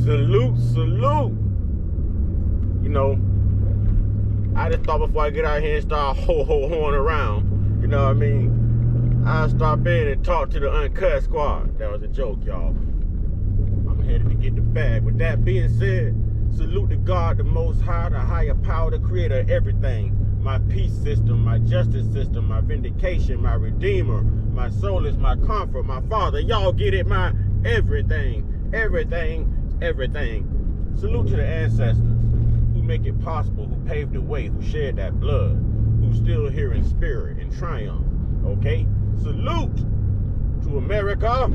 Salute, salute. You know, I just thought before I get out here and start ho-ho-hoing around, you know what I mean? I'll stop in and talk to the Uncut Squad. That was a joke, y'all. I'm headed to get the bag. With that being said, salute to God, the Most High, the higher power, the creator of everything. My peace system, my justice system, my vindication, my redeemer. My soul is my comfort, my father. Y'all get it? My everything, everything, everything. Salute to the ancestors who make it possible, who paved the way, who shed that blood, who's still here in spirit, in triumph. Okay? Salute to America.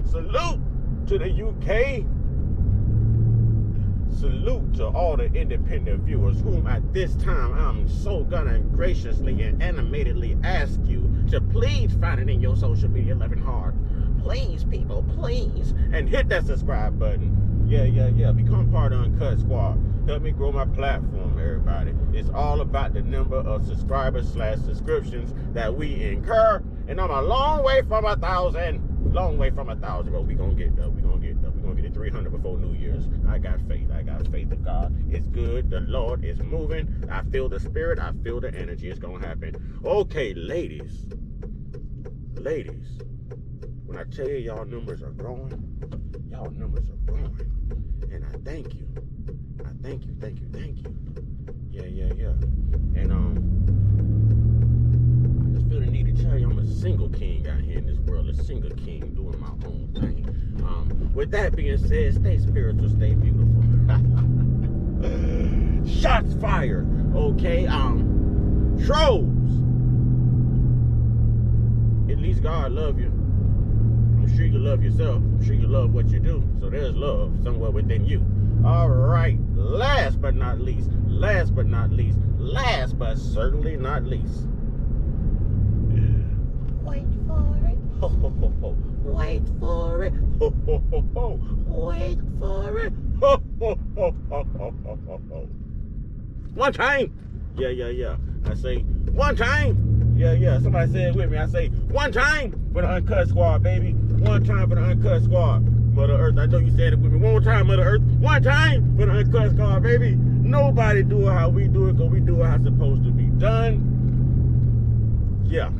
Salute to the UK. Salute to all the independent viewers whom at this time I'm so gonna graciously and animatedly ask you to please find it in your social media loving heart. Please, people, please. And hit that subscribe button. Yeah. Become part of Uncut Squad. Help me grow my platform, everybody. It's all about the number of subscribers/subscriptions that we incur. And I'm a long way from 1,000. Long way from 1,000, but we gonna get there. We gonna get there. We gonna get to 300 before New Year's. I got faith. I got faith in God. It's good. The Lord is moving. I feel the spirit. I feel the energy. It's gonna happen. Okay, ladies. When I tell you y'all numbers are growing, y'all numbers are growing. And I thank you. Thank you. Yeah. And I just feel the need to tell you I'm a single king out here in this world, a single king doing my own thing. With that being said, stay spiritual, stay beautiful. Shots fired. Okay. Trolls. At least God love you. I'm sure you love yourself. I'm sure you love what you do. So there's love somewhere within you. All right. Last but certainly not least. Wait for it. Ho, ho, ho, ho. Wait for it. Ho, ho, ho, ho. Wait for it. Ho, ho, ho, ho, ho, ho, ho. One time. Yeah. I say one time. Yeah. Somebody say it with me. I say one time for the Uncut Squad, baby. One time for the Uncut Squad. Mother Earth, I know you said it with me. One more time, Mother Earth. One time for the Uncut Squad, baby. Nobody do it how we do it, because we do it how it's supposed to be done. Yeah.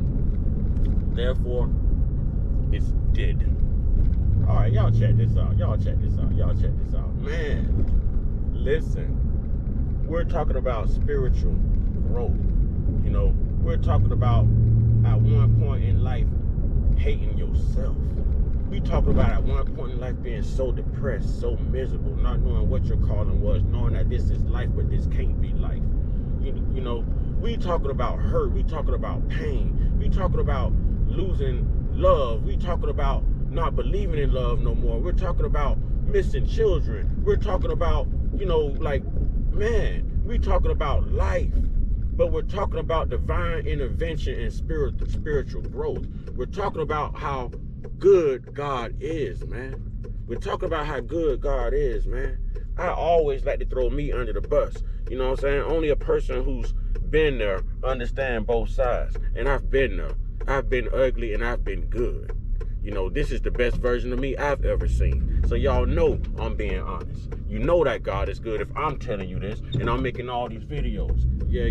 Therefore, it's dead. All right, y'all check this out. Man, listen. We're talking about spiritual growth. You know, we're talking about at one point in life hating yourself. We talked about at one point in life being so depressed, so miserable, not knowing what your calling was, knowing that this is life, but this can't be life. You know, we talking about hurt. We talking about pain. We talking about losing love. We talking about not believing in love no more. We're talking about missing children. We're talking about, you know, like, man, we talking about life. But we're talking about divine intervention and spiritual growth. We're talking about how good God is, man. We're talking about how good God is, man. I always like to throw me under the bus. You know what I'm saying? Only a person who's been there understand both sides. And I've been there. I've been ugly and I've been good. You know, this is the best version of me I've ever seen. So y'all know I'm being honest. You know that God is good if I'm telling you this and I'm making all these videos. Yeah.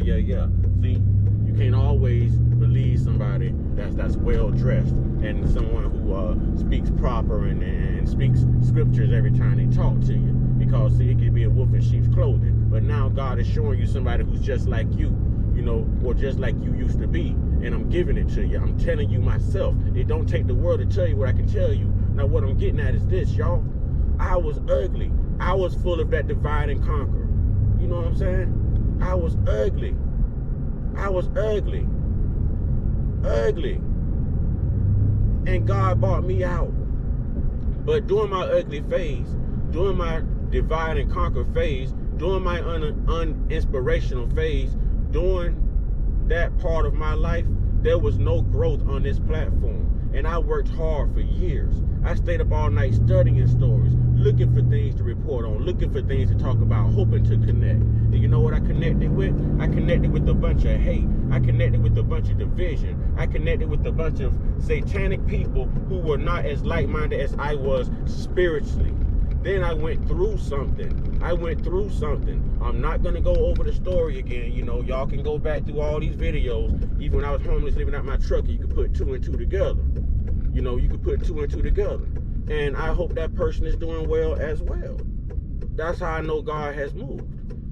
See, you can't always believe somebody that's well dressed and someone who speaks proper and speaks scriptures every time they talk to you. Because see, it can be a wolf in sheep's clothing. But now God is showing you somebody who's just like you, you know, or just like you used to be. And I'm giving it to you. I'm telling you myself. It don't take the world to tell you what I can tell you. Now what I'm getting at is this, y'all. I was ugly. I was full of that divide and conquer. You know what I'm saying? I was ugly. And God brought me out. But during my ugly phase, during my divide and conquer phase, during my uninspirational phase, during that part of my life, there was no growth on this platform. And I worked hard for years. I stayed up all night studying stories, looking for things to report on, looking for things to talk about, hoping to connect. And you know what I connected with? I connected with a bunch of hate. I connected with a bunch of division. I connected with a bunch of satanic people who were not as like-minded as I was spiritually. Then I went through something. I'm not going to go over the story again. You know, y'all can go back through all these videos. Even when I was homeless, living out my truck, you could put 2 and 2 together. You know, you could put 2 and 2 together. And I hope that person is doing well as well. That's how I know God has moved.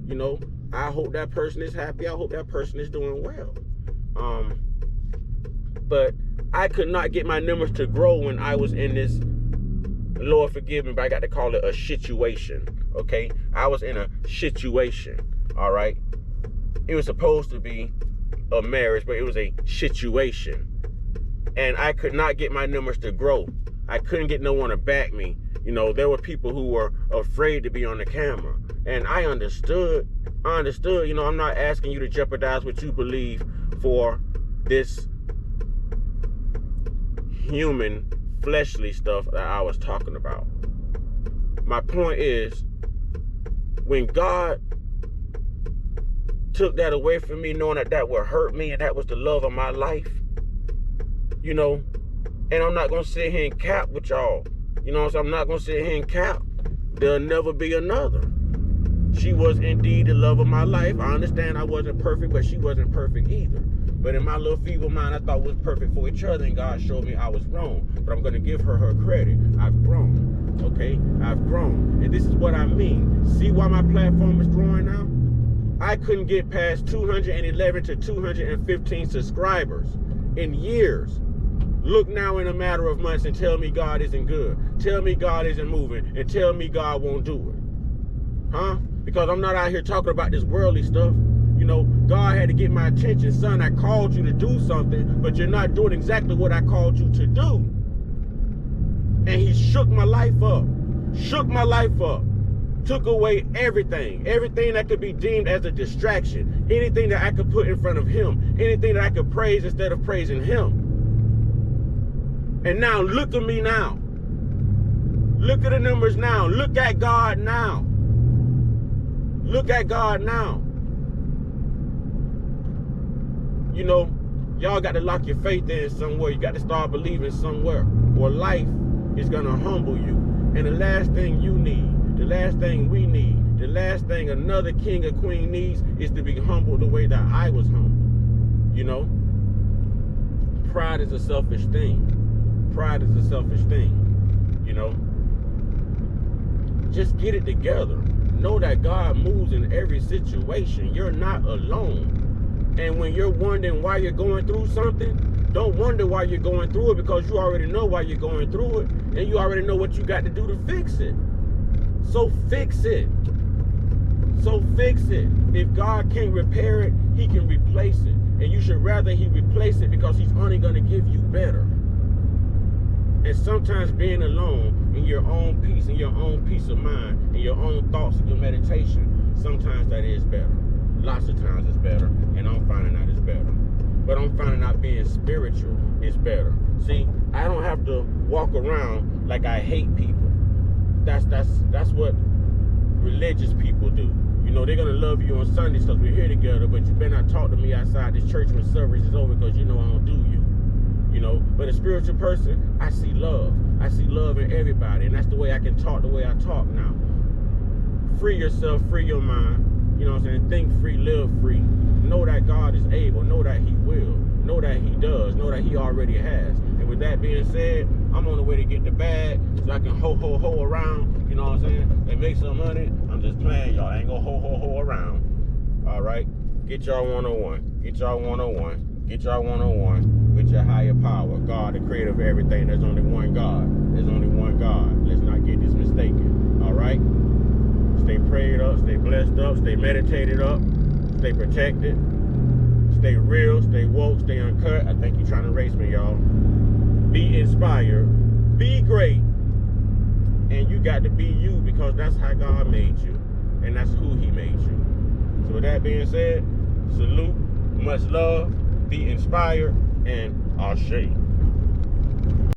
You know, I hope that person is happy. I hope that person is doing well. But I could not get my numbers to grow when I was in this, Lord forgive me, but I got to call it a situation, okay? I was in a situation, all right? It was supposed to be a marriage, but it was a situation. And I could not get my numbers to grow. I couldn't get no one to back me. You know, there were people who were afraid to be on the camera. And I understood, you know, I'm not asking you to jeopardize what you believe for this human, fleshly stuff that I was talking about. My point is, when God took that away from me, knowing that that would hurt me and that was the love of my life, you know, and I'm not going to sit here and cap with y'all. You know what I'm saying? I'm not going to sit here and cap. There'll never be another. She was indeed the love of my life. I understand I wasn't perfect, but she wasn't perfect either. But in my little feeble mind, I thought we was perfect for each other, and God showed me I was wrong. But I'm going to give her credit. I've grown, okay? I've grown. And this is what I mean. See why my platform is growing now? I couldn't get past 211 to 215 subscribers in years. Look now in a matter of months and tell me God isn't good. Tell me God isn't moving, and tell me God won't do it. Huh? Because I'm not out here talking about this worldly stuff. You know, God had to get my attention. Son, I called you to do something, but you're not doing exactly what I called you to do. And he shook my life up. Shook my life up. Took away everything. Everything that could be deemed as a distraction. Anything that I could put in front of him. Anything that I could praise instead of praising him. And now, look at me now. Look at the numbers now. Look at God now. Look at God now. You know, y'all got to lock your faith in somewhere. You got to start believing somewhere. Or life is going to humble you. And the last thing you need, the last thing we need, the last thing another king or queen needs is to be humbled the way that I was humbled. You know? Pride is a selfish thing. Pride is a selfish thing. You know? Just get it together. Know that God moves in every situation. You're not alone. And when you're wondering why you're going through something, don't wonder why you're going through it, because you already know why you're going through it, and you already know what you got to do to fix it. So fix it. So fix it. If God can't repair it, he can replace it. And you should rather he replace it, because he's only going to give you better. And sometimes being alone in your own peace and your own peace of mind and your own thoughts and your meditation, sometimes that is better. Lots of times it's better, and I'm finding out it's better. But I'm finding out being spiritual is better. See, I don't have to walk around like I hate people. That's what religious people do. You know, they're gonna love you on Sundays because we're here together, but you better not talk to me outside this church when service is over, because you know I don't do you. You know, but a spiritual person, I see love. I see love in everybody, and that's the way I can talk the way I talk now. Free yourself, free your mind. You know what I'm saying? Think free, live free. Know that God is able. Know that he will. Know that he does. Know that he already has. And with that being said, I'm on the way to get the bag so I can ho around. You know what I'm saying? And make some money. I'm just playing, y'all. I ain't gonna ho around. All right? Get y'all 101. Get y'all 101. Get y'all 101 with your higher power. God, the creator of everything. There's only one God. There's only one God. Let's not get this mistaken. All right? Stay prayed up, stay blessed up, stay meditated up, stay protected, stay real, stay woke, stay uncut. I think you're trying to race me, y'all. Be inspired, be great, and you got to be you, because that's how God made you, and that's who he made you. So with that being said, salute, much love, be inspired, and Ashe.